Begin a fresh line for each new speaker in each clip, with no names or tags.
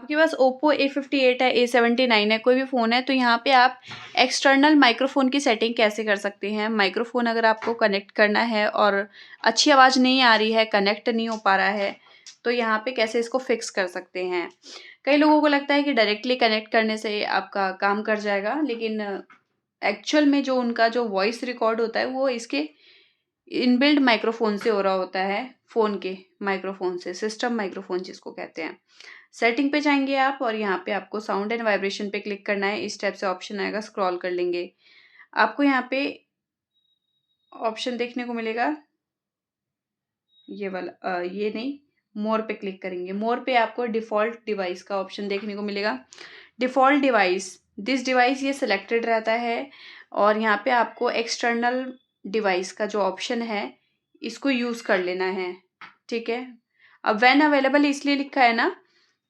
आपके पास Oppo A58 है, A79 है, कोई भी फ़ोन है, तो यहाँ पे आप एक्सटर्नल माइक्रोफ़ोन की सेटिंग कैसे कर सकते हैं। माइक्रोफ़ोन अगर आपको कनेक्ट करना है और अच्छी आवाज़ नहीं आ रही है, कनेक्ट नहीं हो पा रहा है, तो यहाँ पे कैसे इसको फ़िक्स कर सकते हैं। कई लोगों को लगता है कि डायरेक्टली कनेक्ट करने से आपका काम कर जाएगा, लेकिन एक्चुअल में जो उनका जो वॉइस रिकॉर्ड होता है वो इसके इनबिल्ट माइक्रोफ़ोन से हो रहा होता है, फ़ोन के माइक्रोफ़ोन से, सिस्टम माइक्रोफ़ोन जिसको कहते हैं। सेटिंग पे जाएँगे आप और यहाँ पे आपको साउंड एंड वाइब्रेशन पे क्लिक करना है। इस टाइप से ऑप्शन आएगा, स्क्रॉल कर लेंगे। आपको यहाँ पे ऑप्शन देखने को मिलेगा, ये वाला ये नहीं, मोर पे क्लिक करेंगे। मोर पे आपको डिफ़ॉल्ट डिवाइस का ऑप्शन देखने को मिलेगा। डिफ़ॉल्ट डिवाइस, दिस डिवाइस ये सिलेक्टेड रहता है और यहाँ पे आपको एक्सटर्नल डिवाइस का जो ऑप्शन है, इसको यूज़ कर लेना है, ठीक है। अब व्हेन अवेलेबल इसलिए लिखा है ना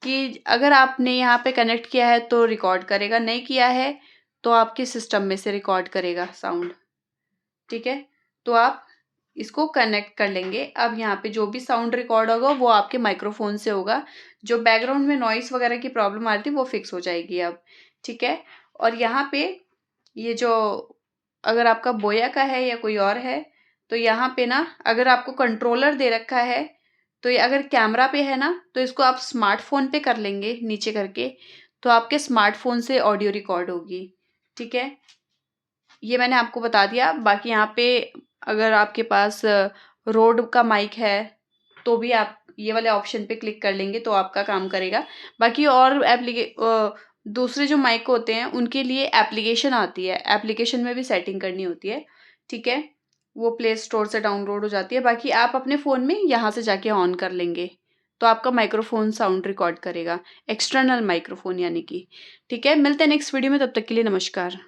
कि अगर आपने यहाँ पे कनेक्ट किया है तो रिकॉर्ड करेगा, नहीं किया है तो आपके सिस्टम में से रिकॉर्ड करेगा साउंड, ठीक है। तो आप इसको कनेक्ट कर लेंगे। अब यहाँ पे जो भी साउंड रिकॉर्ड होगा वो आपके माइक्रोफ़ोन से होगा। जो बैकग्राउंड में नॉइज़ वगैरह की प्रॉब्लम आ रही थी वो फिक्स हो जाएगी अब, ठीक है। और यहाँ पे ये जो अगर आपका बोया का है या कोई और है, तो यहाँ पे ना अगर आपको कंट्रोलर दे रखा है, तो ये अगर कैमरा पे है ना, तो इसको आप स्मार्टफ़ोन पे कर लेंगे नीचे करके, तो आपके स्मार्टफ़ोन से ऑडियो रिकॉर्ड होगी, ठीक है। ये मैंने आपको बता दिया। बाकी यहाँ पे अगर आपके पास रोड का माइक है, तो भी आप ये वाले ऑप्शन पे क्लिक कर लेंगे तो आपका काम करेगा। बाकी और दूसरे जो माइक होते हैं उनके लिए एप्लीकेशन आती है, एप्लीकेशन में भी सेटिंग करनी होती है, ठीक है। वो प्ले स्टोर से डाउनलोड हो जाती है। बाकी आप अपने फ़ोन में यहाँ से जाके ऑन कर लेंगे, तो आपका माइक्रोफ़ोन साउंड रिकॉर्ड करेगा, एक्सटर्नल माइक्रोफ़ोन यानी कि, ठीक है। मिलते हैं नेक्स्ट वीडियो में, तब तक के लिए नमस्कार।